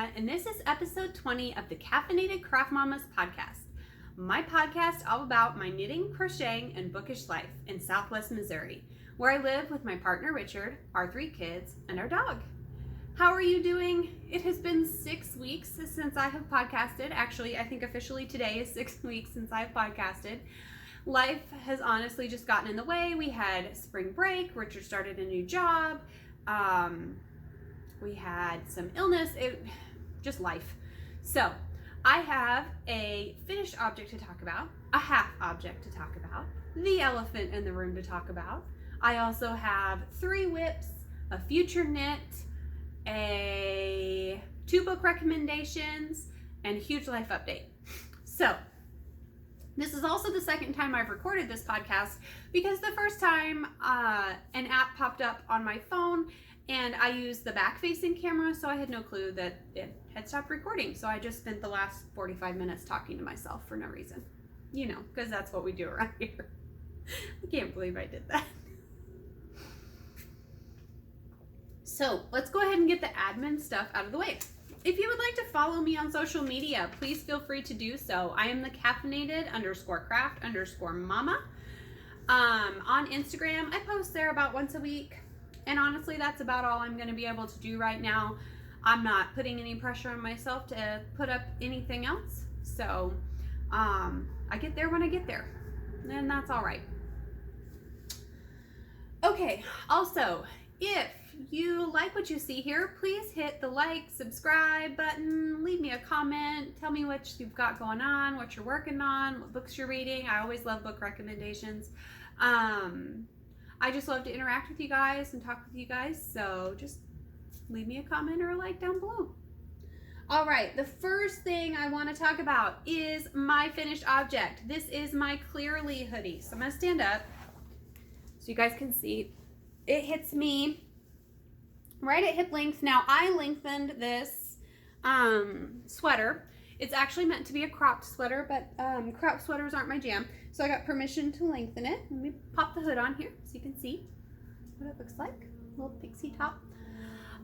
Tamara, and this is episode 20 of the Caffeinated Craft Mamas podcast. My podcast all about my knitting, crocheting, and bookish life in Southwest Missouri, where I live with my partner Richard, our 3 kids, and our dog. How are you doing? It has been 6 weeks since I have podcasted. Actually, I think officially today is 6 weeks since I've podcasted. Life has honestly just gotten in the way. We had spring break. Richard started a new job. We had some illness, just life. So I have a finished object to talk about, a half object to talk about, the elephant in the room to talk about. I also have 3 whips, a future knit, 2 book recommendations, and a huge life update. So this is also the second time I've recorded this podcast because the first time an app popped up on my phone and I used the back-facing camera, so I had no clue that it had stopped recording. So I just spent the last 45 minutes talking to myself for no reason. You know, because that's what we do around here. I can't believe I did that. So let's go ahead and get the admin stuff out of the way. If you would like to follow me on social media, please feel free to do so. I am the caffeinated _craft_mama. On Instagram, I post there about once a week. And honestly, that's about all I'm going to be able to do right now. I'm not putting any pressure on myself to put up anything else. So I get there when I get there. And that's all right. Okay, also, if you like what you see here, please hit the like, subscribe button, leave me a comment, tell me what you've got going on, what you're working on, what books you're reading. I always love book recommendations. I just love to interact with you guys and talk with you guys, so just leave me a comment or a like down below. All right, the first thing I want to talk about is my finished object. This is my Clearly hoodie. So I'm going to stand up so you guys can see. It hits me right at hip length. Now, I lengthened this sweater. It's actually meant to be a cropped sweater, but cropped sweaters aren't my jam. So I got permission to lengthen it. Let me pop the hood on here so you can see what it looks like. A little pixie top.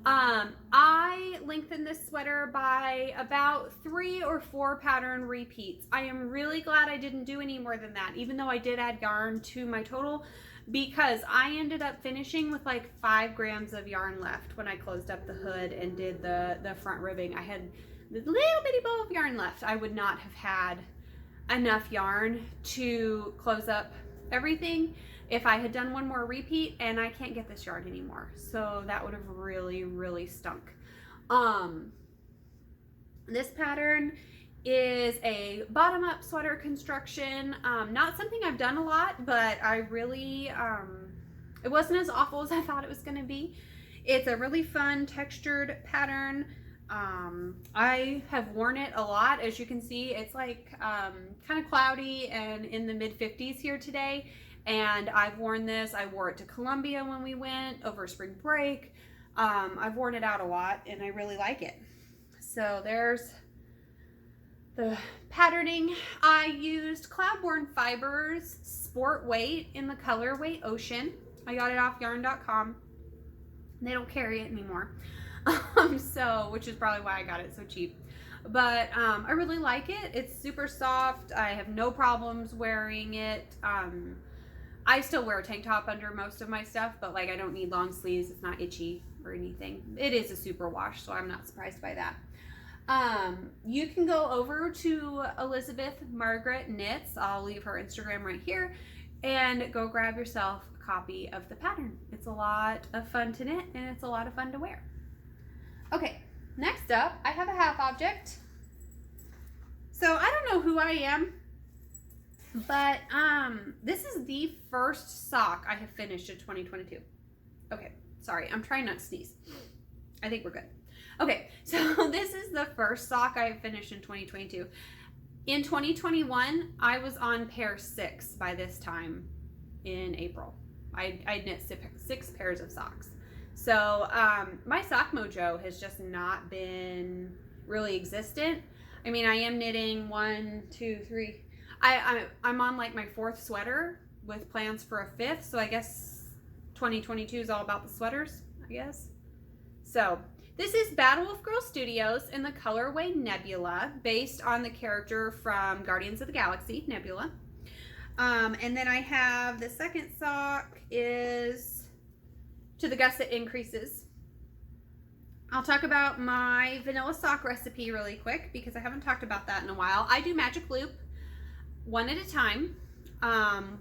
I lengthened this sweater by about 3 or 4 pattern repeats. I am really glad I didn't do any more than that, even though I did add yarn to my total, because I ended up finishing with like 5 grams of yarn left when I closed up the hood and did the front ribbing. I had the little bitty bow of yarn left. I would not have had enough yarn to close up everything if I had done one more repeat, and I can't get this yarn anymore. So that would have really, really stunk. This pattern is a bottom-up sweater construction. Not something I've done a lot, but I really, it wasn't as awful as I thought it was going to be. It's a really fun textured pattern. I have worn it a lot. As you can see, it's like kind of cloudy and in the mid-50s here today. And I've worn this. I wore it to Columbia when we went over spring break. I've worn it out a lot and I really like it. So there's the patterning. I used Cloudborn Fibers Sport Weight in the colorway Ocean. I got it off yarn.com. They don't carry it anymore. Which is probably why I got it so cheap. But I really like it. It's super soft. I have no problems wearing it. I still wear a tank top under most of my stuff, but like I don't need long sleeves. It's not itchy or anything. It is a super wash, so I'm not surprised by that. You can go over to Elizabeth Margaret Knits. I'll leave her Instagram right here, and go grab yourself a copy of the pattern. It's a lot of fun to knit and it's a lot of fun to wear. Okay, next up, I have a half object. So I don't know who I am, but this is the first sock I have finished in 2022. Okay, sorry, I'm trying not to sneeze. I think we're good. Okay, so this is the first sock I have finished in 2022. In 2021, I was on pair 6 by this time in April. I knit 6 pairs of socks. So my sock mojo has just not been really existent. I mean, I am knitting 1, 2, 3. I'm on like my 4th sweater with plans for a 5th. So I guess 2022 is all about the sweaters, I guess. So This is Battle Wolf Girl Studios in the colorway Nebula, based on the character from Guardians of the Galaxy, Nebula. And then I have the second sock is to the gusset increases. I'll talk about my vanilla sock recipe really quick because I haven't talked about that in a while. I do magic loop one at a time. And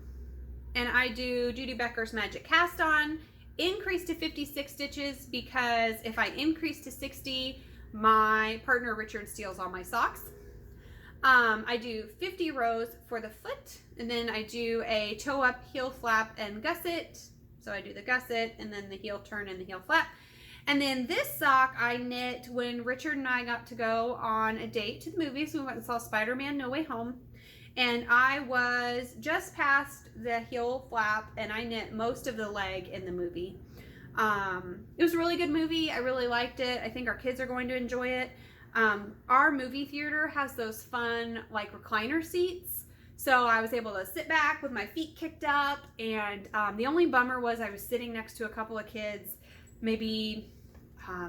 I do Judy Becker's magic cast on, increase to 56 stitches because if I increase to 60, my partner Richard steals all my socks. I do 50 rows for the foot, and then I do a toe up, heel flap, and gusset. So I do the gusset, and then the heel turn and the heel flap. And then this sock I knit when Richard and I got to go on a date to the movies. We went and saw Spider-Man No Way Home. And I was just past the heel flap, and I knit most of the leg in the movie. It was a really good movie. I really liked it. I think our kids are going to enjoy it. Our movie theater has those fun like recliner seats, so I was able to sit back with my feet kicked up, and the only bummer was I was sitting next to a couple of kids, maybe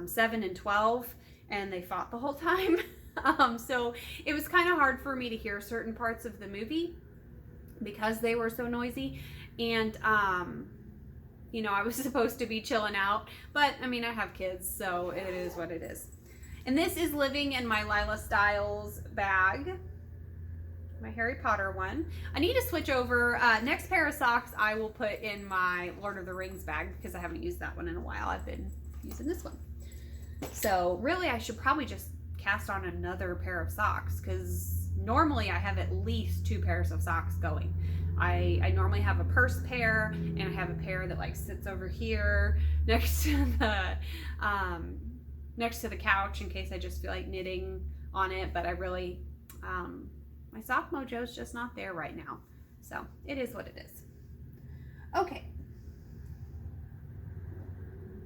7 and 12, and they fought the whole time. So it was kind of hard for me to hear certain parts of the movie because they were so noisy, and you know, I was supposed to be chilling out, but I mean, I have kids, so it is what it is. And this is living in my Lila Styles bag, my Harry Potter one. I need to switch over. Next pair of socks I will put in my Lord of the Rings bag because I haven't used that one in a while. I've been using this one. So really I should probably just cast on another pair of socks because normally I have at least 2 pairs of socks going. I normally have a purse pair, and I have a pair that like sits over here next to the couch in case I just feel like knitting on it, but I really, my sock mojo's just not there right now. So it is what it is. Okay.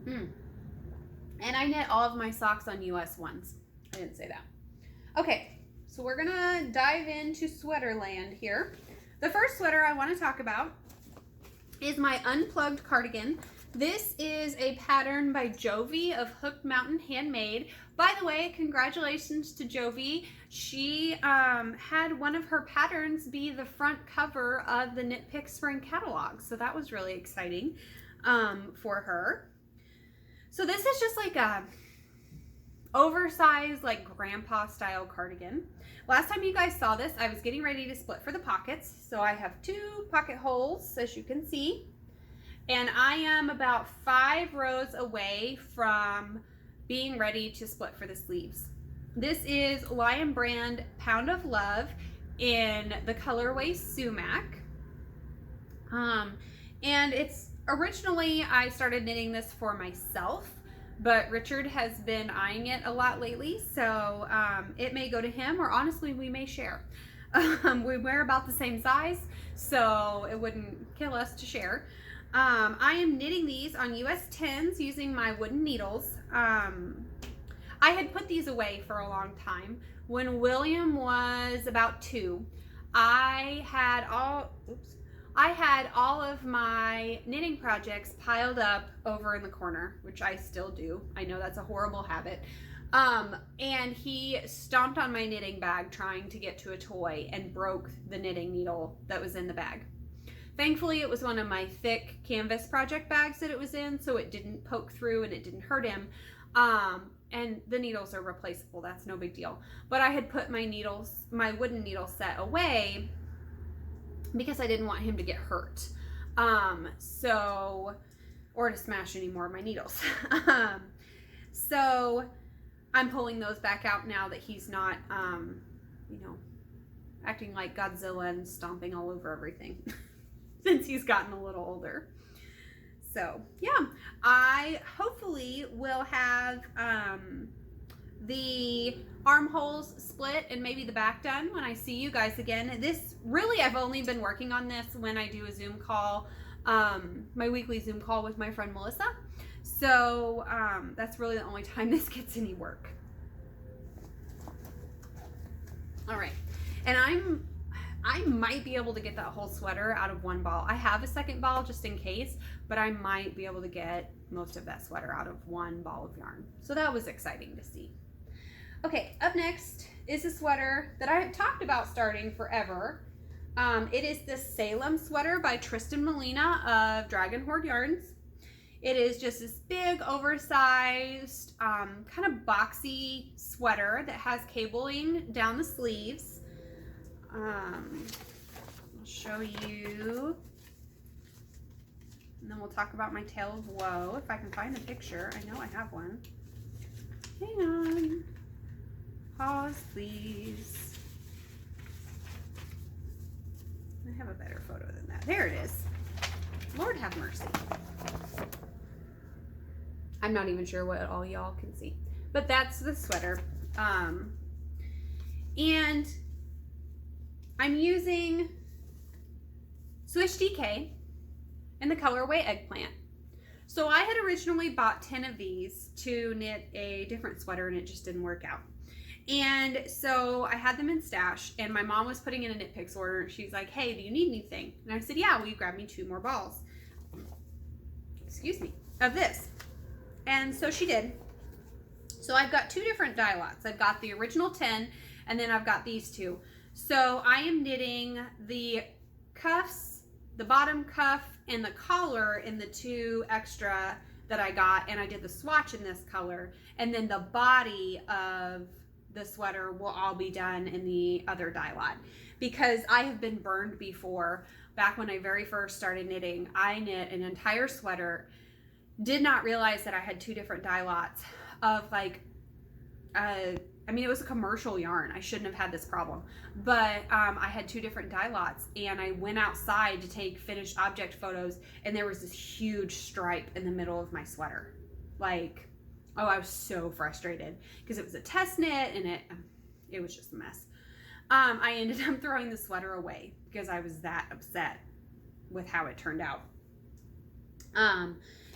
And I knit all of my socks on US ones. I didn't say that. Okay, so we're gonna dive into sweater land here. The first sweater I want to talk about is my unplugged cardigan. This is a pattern by Jovi of Hooked Mountain Handmade. By the way, congratulations to Jovi. She had one of her patterns be the front cover of the Knit Pick Spring catalog, so that was really exciting for her. So this is just like a oversized, like grandpa style cardigan. Last time you guys saw this, I was getting ready to split for the pockets. So I have 2 pocket holes, as you can see. And I am about 5 rows away from being ready to split for the sleeves. This is Lion Brand Pound of Love in the colorway Sumac. And it's originally, I started knitting this for myself, but Richard has been eyeing it a lot lately, so it may go to him, or honestly, we may share. We wear about the same size, so it wouldn't kill us to share. I am knitting these on US 10s using my wooden needles. I had put these away for a long time. When William was about 2, I had all of my knitting projects piled up over in the corner, which I still do. I know that's a horrible habit. And he stomped on my knitting bag trying to get to a toy and broke the knitting needle that was in the bag. Thankfully, it was one of my thick canvas project bags that it was in, so it didn't poke through and it didn't hurt him. And the needles are replaceable. That's no big deal. But I had put my wooden needle set away because I didn't want him to get hurt. Or to smash any more of my needles. So I'm pulling those back out now that he's not, you know, acting like Godzilla and stomping all over everything since he's gotten a little older. So yeah, I hopefully will have the armholes split and maybe the back done when I see you guys again. This really, I've only been working on this when I do a Zoom call, my weekly Zoom call with my friend Melissa. So that's really the only time this gets any work. All right, and I might be able to get that whole sweater out of one ball. I have a second ball just in case, but I might be able to get most of that sweater out of one ball of yarn. So that was exciting to see. Okay, up next is a sweater that I have talked about starting forever. It is this Salem sweater by Tristan Molina of Dragon Horde Yarns. It is just this big, oversized, kind of boxy sweater that has cabling down the sleeves. I'll show you, and then we'll talk about my tale of woe if I can find a picture. I know I have one. Hang on. Pause, please. I have a better photo than that. There it is. Lord have mercy. I'm not even sure what all y'all can see, but that's the sweater. And I'm using Swish DK in the colorway Eggplant. So I had originally bought 10 of these to knit a different sweater, and it just didn't work out. And so I had them in stash, and my mom was putting in a knit picks order, and she's like, hey, do you need anything? And I said, yeah, will you grab me 2 more balls? Excuse me, of this. And so she did. So I've got 2 different dye lots. I've got the original 10, and then I've got these 2. So I am knitting the cuffs, the bottom cuff, and the collar in the 2 extra that I got, and I did the swatch in this color, and then the body of the sweater will all be done in the other dye lot, because I have been burned before. Back when I very first started knitting, I knit an entire sweater, did not realize that I had 2 different dye lots of like, I mean, it was a commercial yarn. I shouldn't have had this problem, but I had 2 different dye lots, and I went outside to take finished object photos, and there was this huge stripe in the middle of my sweater. Like, oh, I was so frustrated because it was a test knit, and it was just a mess. I ended up throwing the sweater away because I was that upset with how it turned out.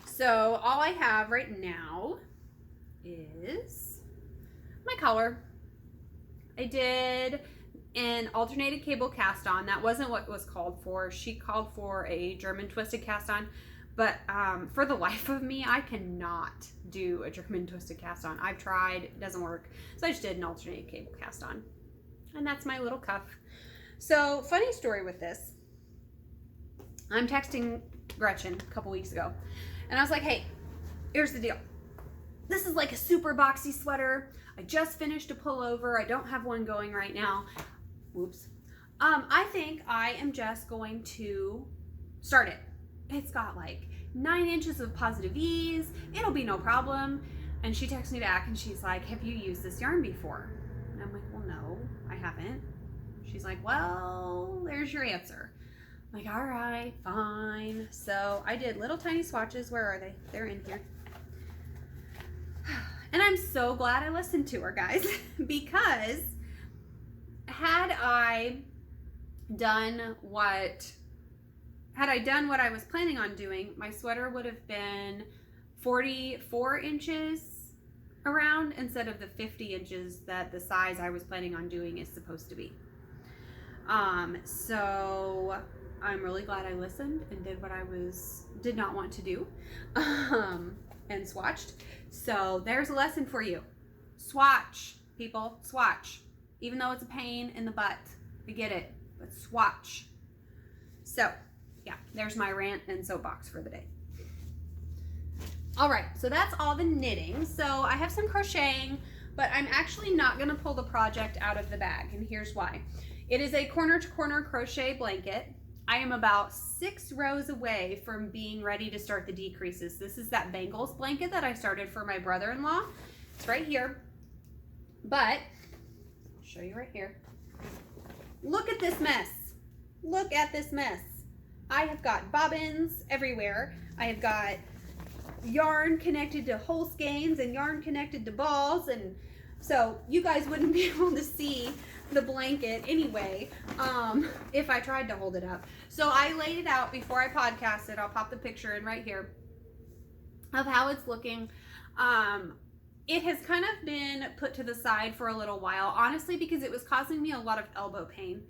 So all I have right now is my collar. I did an alternated cable cast on. That wasn't what was called for. She called for a German twisted cast on, but for the life of me, I cannot do a German twisted cast on. I've tried, it doesn't work. So I just did an alternated cable cast on. And that's my little cuff. So funny story with this. I'm texting Gretchen a couple weeks ago, and I was like, hey, here's the deal. This is like a super boxy sweater. I just finished a pullover. I don't have one going right now. Whoops. I think I am just going to start it. It's got like 9 inches of positive ease. It'll be no problem. And she texts me back, and she's like, have you used this yarn before? And I'm like, well, no, I haven't. She's like, well, there's your answer. I'm like, all right, fine. So I did little tiny swatches. Where are they? They're in here. And I'm so glad I listened to her, guys, because had I done what I was planning on doing, my sweater would have been 44 inches around instead of the 50 inches that the size I was planning on doing is supposed to be. So I'm really glad I listened and did what I did not want to do, and swatched. So there's a lesson for you. Swatch, people, swatch. Even though it's a pain in the butt, I get it, but swatch. So yeah, there's my rant and soapbox for the day. All right, so that's all the knitting. So I have some crocheting, but I'm actually not gonna pull the project out of the bag, and here's why. It is a corner to corner crochet blanket. I am about 6 rows away from being ready to start the decreases. This is that Bangles blanket that I started for my brother-in-law. It's right here, but I'll show you right here. Look at this mess. Look at this mess. I have got bobbins everywhere. I have got yarn connected to hole skeins and yarn connected to balls, and so you guys wouldn't be able to see the blanket anyway if I tried to hold it up. So I laid it out before I podcasted. I'll pop the picture in right here of how it's looking. It has kind of been put to the side for a little while, honestly, because it was causing me a lot of elbow pain.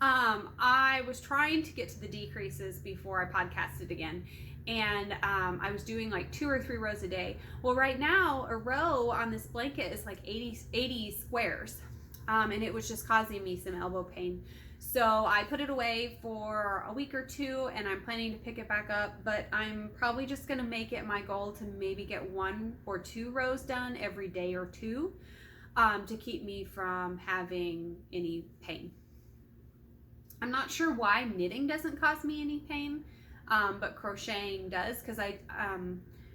I was trying to get to the decreases before I podcasted again, and I was doing like 2 or 3 rows a day. Well, right now a row on this blanket is like 80 squares, and it was just causing me some elbow pain. So I put it away for a week or 2, and I'm planning to pick it back up, but I'm probably just gonna make it my goal to maybe get 1 or 2 rows done every day or 2, to keep me from having any pain. I'm not sure why knitting doesn't cause me any pain, but crocheting does, because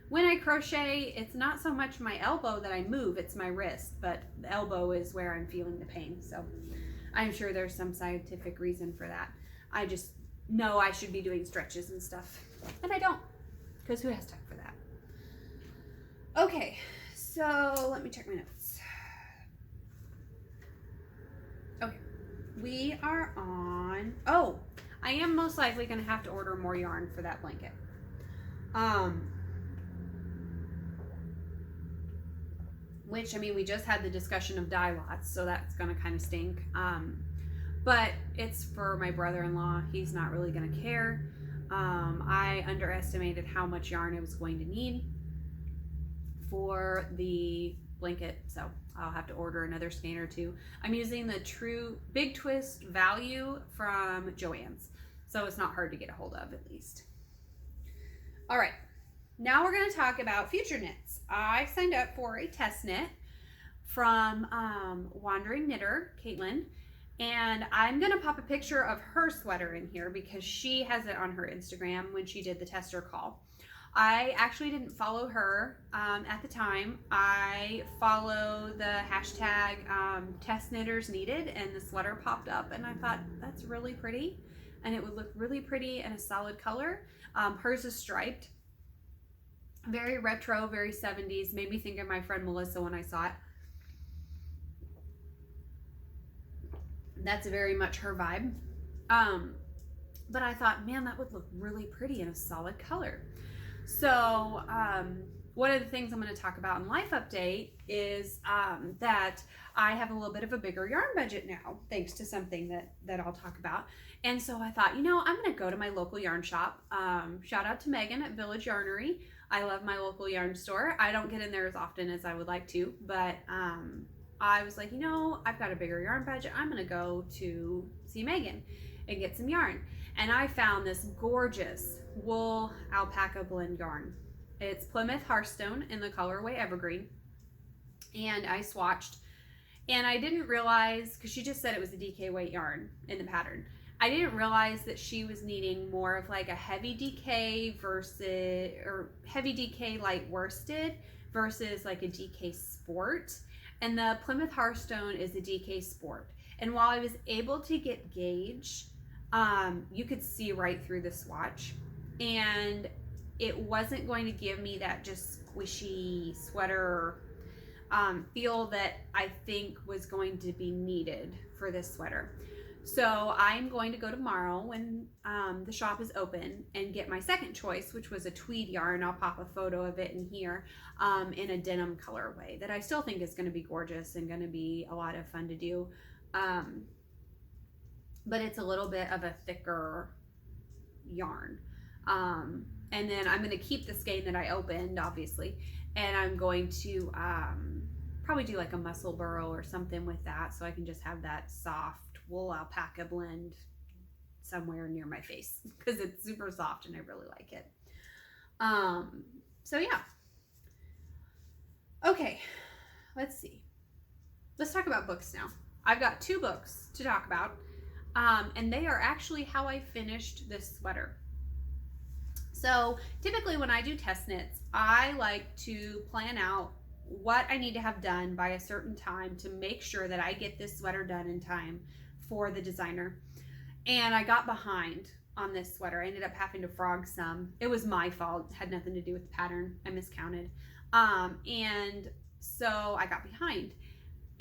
when I crochet, it's not so much my elbow that I move, it's my wrist, but the elbow is where I'm feeling the pain. So I'm sure there's some scientific reason for that. I just know I should be doing stretches and stuff, and I don't, because who has time for that? Okay, so let me check my notes. Okay, we are on, oh, I am most likely going to have to order more yarn for that blanket. Which, I mean, we just had the discussion of dye lots, so that's going to kind of stink. But it's for my brother-in-law. He's not really going to care. I underestimated how much yarn I was going to need for the blanket, so I'll have to order another skein or 2. I'm using the True Big Twist Value from Joann's, so it's not hard to get a hold of, at least. All right, now we're going to talk about future knits. I signed up for a test knit from Wandering Knitter, Caitlin, and I'm going to pop a picture of her sweater in here because she has it on her Instagram when she did the tester call. I actually didn't follow her at the time. I follow the hashtag test knitters needed, and the sweater popped up, and I thought that's really pretty, and it would look really pretty in a solid color. Hers is striped, very retro, very 70s, made me think of my friend Melissa when I saw it. That's very much her vibe. But I thought, man, that would look really pretty in a solid color. So one of the things I'm going to talk about in Life Update is that I have a little bit of a bigger yarn budget now, thanks to something that I'll talk about. And so I thought, you know, I'm going to go to my local yarn shop. Shout out to Megan at Village Yarnery. I love my local yarn store. I don't get in there as often as I would like to, but I was like, you know, I've got a bigger yarn budget. I'm going to go to see Megan and get some yarn. And I found this gorgeous wool alpaca blend yarn. It's Plymouth Hearthstone in the colorway Evergreen. And I swatched, and I didn't realize, because she just said it was a DK weight yarn in the pattern. I didn't realize that she was needing more of like a heavy DK versus, or heavy DK light worsted versus like a DK sport. And the Plymouth Hearthstone is a DK sport. And while I was able to get gauge, you could see right through the swatch, and it wasn't going to give me that just squishy sweater feel that I think was going to be needed for this sweater. So I'm going to go tomorrow when the shop is open and get my second choice, which was a tweed yarn. I'll pop a photo of it in here, in a denim colorway that I still think is going to be gorgeous and going to be a lot of fun to do. But it's a little bit of a thicker yarn. And then I'm going to keep the skein that I opened, obviously, and I'm going to probably do like a muscle burrow or something with that, so I can just have that soft wool alpaca blend somewhere near my face, because it's super soft and I really like it. So yeah. Okay, let's see. Let's talk about books now. I've got 2 books to talk about, and they are actually how I finished this sweater. So typically when I do test knits, I like to plan out what I need to have done by a certain time to make sure that I get this sweater done in time for the designer. And I got behind on this sweater. I ended up having to frog some. It was my fault. It had nothing to do with the pattern. I miscounted. And so I got behind.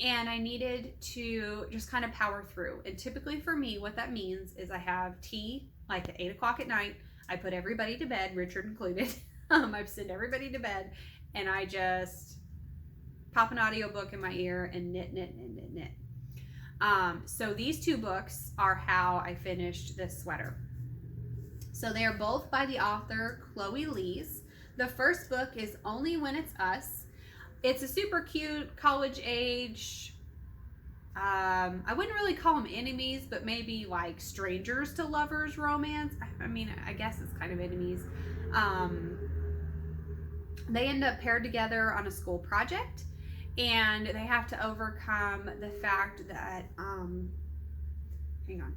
And I needed to just kind of power through. And typically for me, what that means is I have tea like at 8 o'clock at night. I put everybody to bed, Richard included. I send everybody to bed, and I just pop an audiobook in my ear and knit. So these 2 books are how I finished this sweater. So they are both by the author Chloe Lees. The first book is Only When It's Us. It's a super cute college age, I wouldn't really call them enemies, but maybe like strangers to lovers romance. I mean, I guess it's kind of enemies. They end up paired together on a school project, and they have to overcome the fact that, hang on.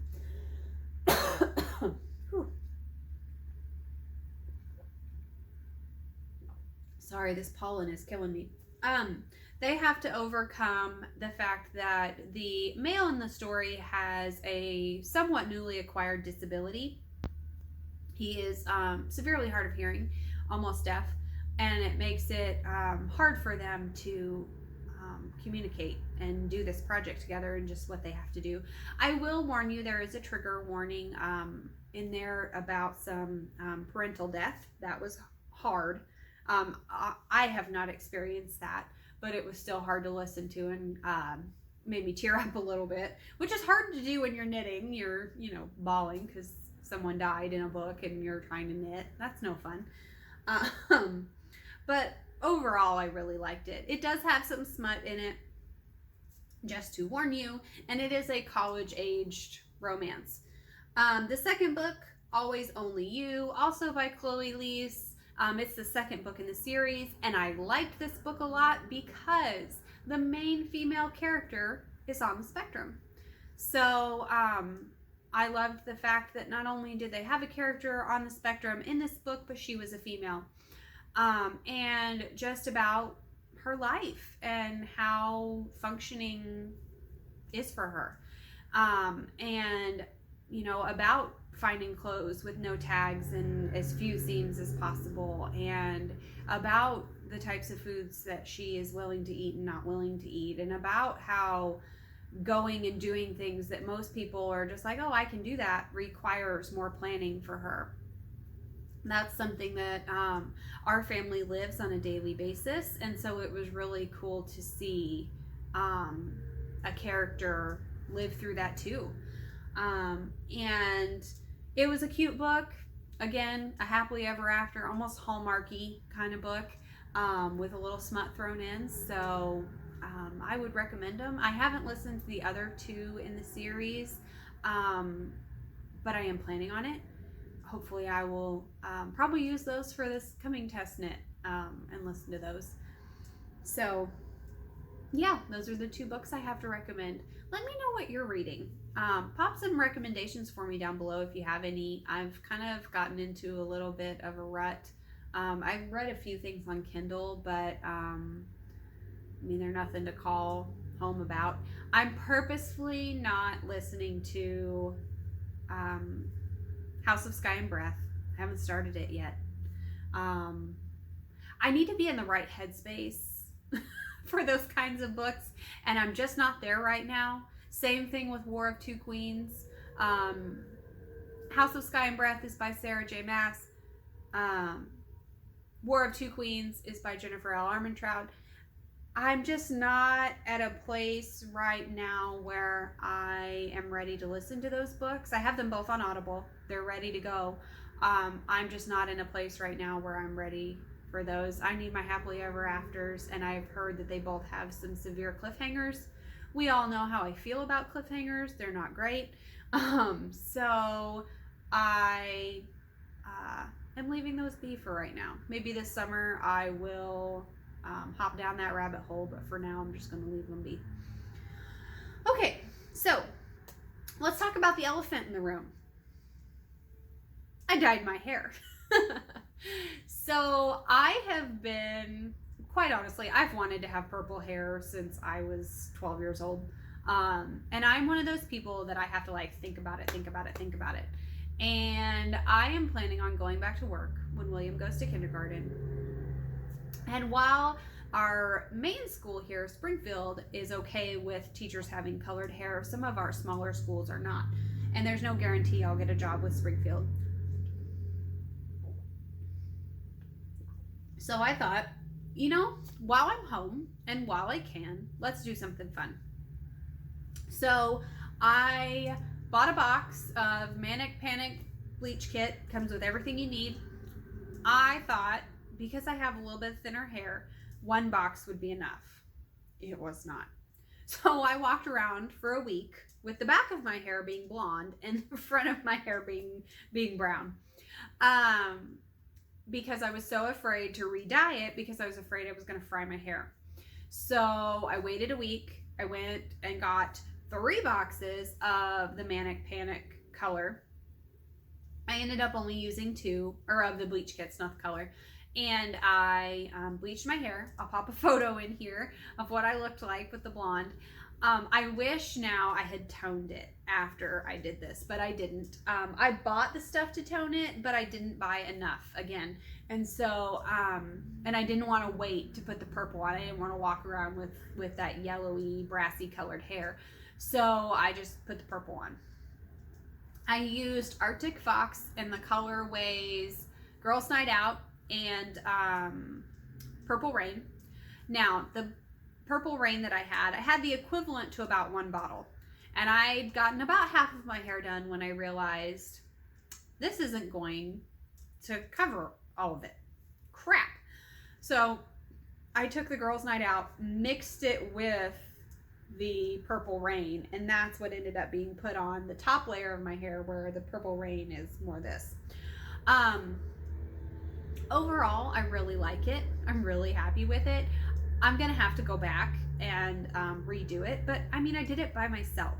Sorry, this pollen is killing me. They have to overcome the fact that the male in the story has a somewhat newly acquired disability. He is severely hard of hearing, almost deaf, and it makes it hard for them to communicate and do this project together and just what they have to do. I will warn you, there is a trigger warning in there about some parental death. That was hard. I have not experienced that, but it was still hard to listen to and made me tear up a little bit, which is hard to do when you're knitting. You're, bawling because someone died in a book and you're trying to knit. That's no fun. But overall, I really liked it. It does have some smut in it, just to warn you, and it is a college-aged romance. The second book, Always Only You, also by Chloe Lees. It's the second book in the series, and I liked this book a lot because the main female character is on the spectrum. So I loved the fact that not only did they have a character on the spectrum in this book, but she was a female. And just about her life and how functioning is for her. And, about finding clothes with no tags and as few seams as possible, and about the types of foods that she is willing to eat and not willing to eat, and about how going and doing things that most people are just like, oh, I can do that, requires more planning for her. That's something that our family lives on a daily basis, and so it was really cool to see a character live through that too. And it was a cute book. Again, a happily ever after, almost Hallmarky kind of book, with a little smut thrown in. So I would recommend them. I haven't listened to the other two in the series, but I am planning on it. Hopefully I will probably use those for this coming test knit and listen to those. So yeah, those are the two books I have to recommend. Let me know what you're reading. Pop some recommendations for me down below if you have any. I've kind of gotten into a little bit of a rut. I've read a few things on Kindle, but they're nothing to call home about. I'm purposefully not listening to House of Sky and Breath. I haven't started it yet. I need to be in the right headspace for those kinds of books, and I'm just not there right now. Same thing with War of Two Queens. House of Sky and Breath is by Sarah J. Maas. War of Two Queens is by Jennifer L. Armentrout. I'm just not at a place right now where I am ready to listen to those books. I have them both on Audible. They're ready to go. I'm just not in a place right now where I'm ready for those. I need my happily ever afters, and I've heard that they both have some severe cliffhangers. We all know how I feel about cliffhangers. They're not great. So I am leaving those be for right now. Maybe this summer I will hop down that rabbit hole, but for now I'm just going to leave them be. Okay, so let's talk about the elephant in the room. I dyed my hair. So I have been, quite honestly, I've wanted to have purple hair since I was 12 years old. And I'm one of those people that I have to think about it. And I am planning on going back to work when William goes to kindergarten. And while our main school here, Springfield, is okay with teachers having colored hair, some of our smaller schools are not. And there's no guarantee I'll get a job with Springfield. So I thought, while I'm home and while I can, let's do something fun. So I bought a box of Manic Panic bleach kit, comes with everything you need. I thought, because I have a little bit thinner hair, one box would be enough. It was not. So I walked around for a week with the back of my hair being blonde and the front of my hair being brown. Because I was so afraid to re-dye it, because I was afraid I was going to fry my hair. So I waited a week. I went and got 3 boxes of the Manic Panic color. I ended up only using 2, or of the bleach kits, not the color. And I bleached my hair. I'll pop a photo in here of what I looked like with the blonde. I wish now I had toned it after I did this, but I didn't. I bought the stuff to tone it, but I didn't buy enough again. And so, and I didn't want to wait to put the purple on. I didn't want to walk around with that yellowy, brassy colored hair. So I just put the purple on. I used Arctic Fox and the colorways Girls Night Out and Purple Rain. Now, the Purple Rain that I had the equivalent to about 1 bottle. And I'd gotten about half of my hair done when I realized this isn't going to cover all of it. Crap. So I took the Girls Night Out, mixed it with the Purple Rain, and that's what ended up being put on the top layer of my hair, where the Purple Rain is more this. Overall, I really like it. I'm really happy with it. I'm gonna have to go back and redo it, but I mean, I did it by myself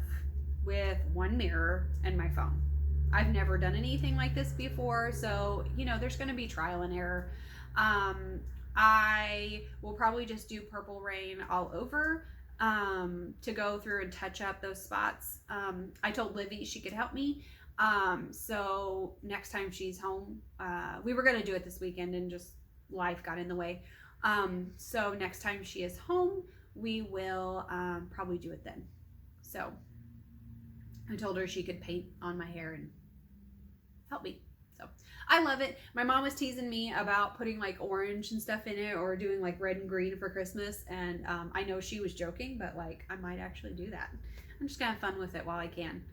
with 1 mirror and my phone. I've never done anything like this before, so you know, there's gonna be trial and error. I will probably just do Purple Rain all over to go through and touch up those spots. I told Livy she could help me. So next time she's home, we were gonna do it this weekend and just life got in the way. So next time she is home, we will probably do it then. So I told her she could paint on my hair and help me. So I love it. My mom was teasing me about putting like orange and stuff in it, or doing like red and green for Christmas. And I know she was joking, but like I might actually do that. I'm just gonna have fun with it while I can.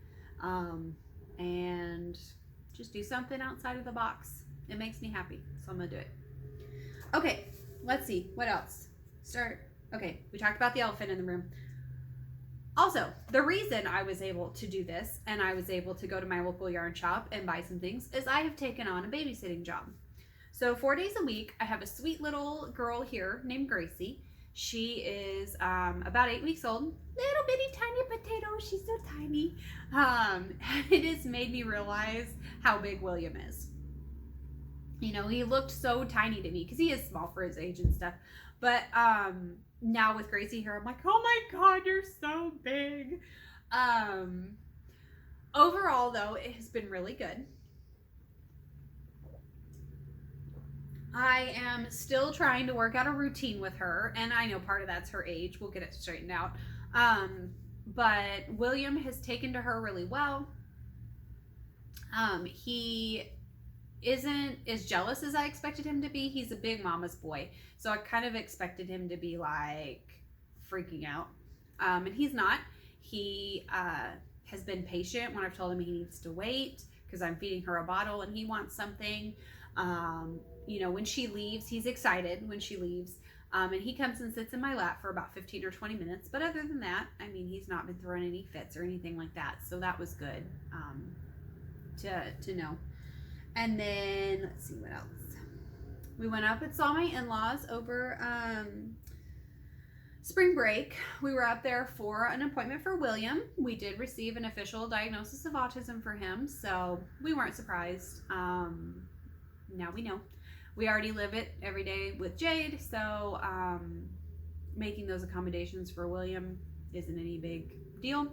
And just do something outside of the box. It makes me happy, so I'm gonna do it. Okay, let's see, what else? Okay, we talked about the elephant in the room. Also, the reason I was able to do this and I was able to go to my local yarn shop and buy some things is I have taken on a babysitting job. So 4 days a week, I have a sweet little girl here named Gracie. She is about 8 weeks old, little bitty tiny potato. She's so tiny. It has made me realize how big William is. You know, he looked so tiny to me because he is small for his age and stuff. But now with Gracie here, I'm like, oh my God, you're so big. Overall, though, it has been really good. I am still trying to work out a routine with her, and I know part of that's her age. We'll get it straightened out. But William has taken to her really well. He isn't as jealous as I expected him to be. He's a big mama's boy, so I kind of expected him to be like freaking out, and he's not. He has been patient when I've told him he needs to wait because I'm feeding her a bottle and he wants something. You know, when she leaves, he's excited when she leaves, and he comes and sits in my lap for about 15 or 20 minutes, but other than that, I mean, he's not been throwing any fits or anything like that, so that was good to know. And then, let's see what else. We went up and saw my in-laws over spring break. We were up there for an appointment for William. We did receive an official diagnosis of autism for him, so we weren't surprised. Now we know. We already live it every day with Jade, so making those accommodations for William isn't any big deal.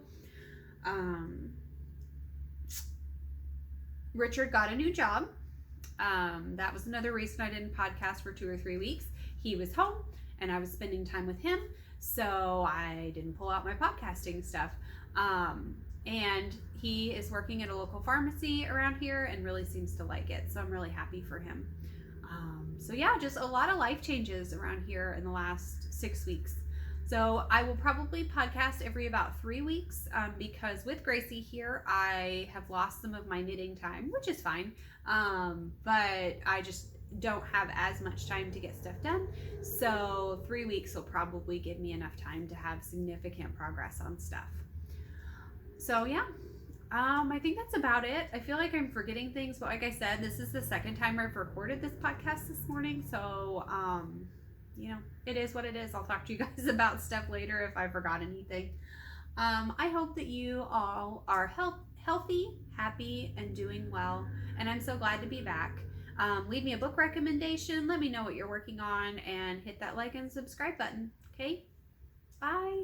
Richard got a new job. That was another reason I didn't podcast for 2 or 3 weeks. He was home and I was spending time with him, so I didn't pull out my podcasting stuff. And he is working at a local pharmacy around here and really seems to like it, so I'm really happy for him. So yeah, just a lot of life changes around here in the last 6 weeks. So I will probably podcast every about 3 weeks because with Gracie here, I have lost some of my knitting time, which is fine. But I just don't have as much time to get stuff done. So 3 weeks will probably give me enough time to have significant progress on stuff. So yeah, I think that's about it. I feel like I'm forgetting things, but like I said, this is the second time I've recorded this podcast this morning. So, you know, it is what it is. I'll talk to you guys about stuff later if I forgot anything. I hope that you all are healthy, happy, and doing well. And I'm so glad to be back. Leave me a book recommendation. Let me know what you're working on and hit that like and subscribe button. Okay? Bye.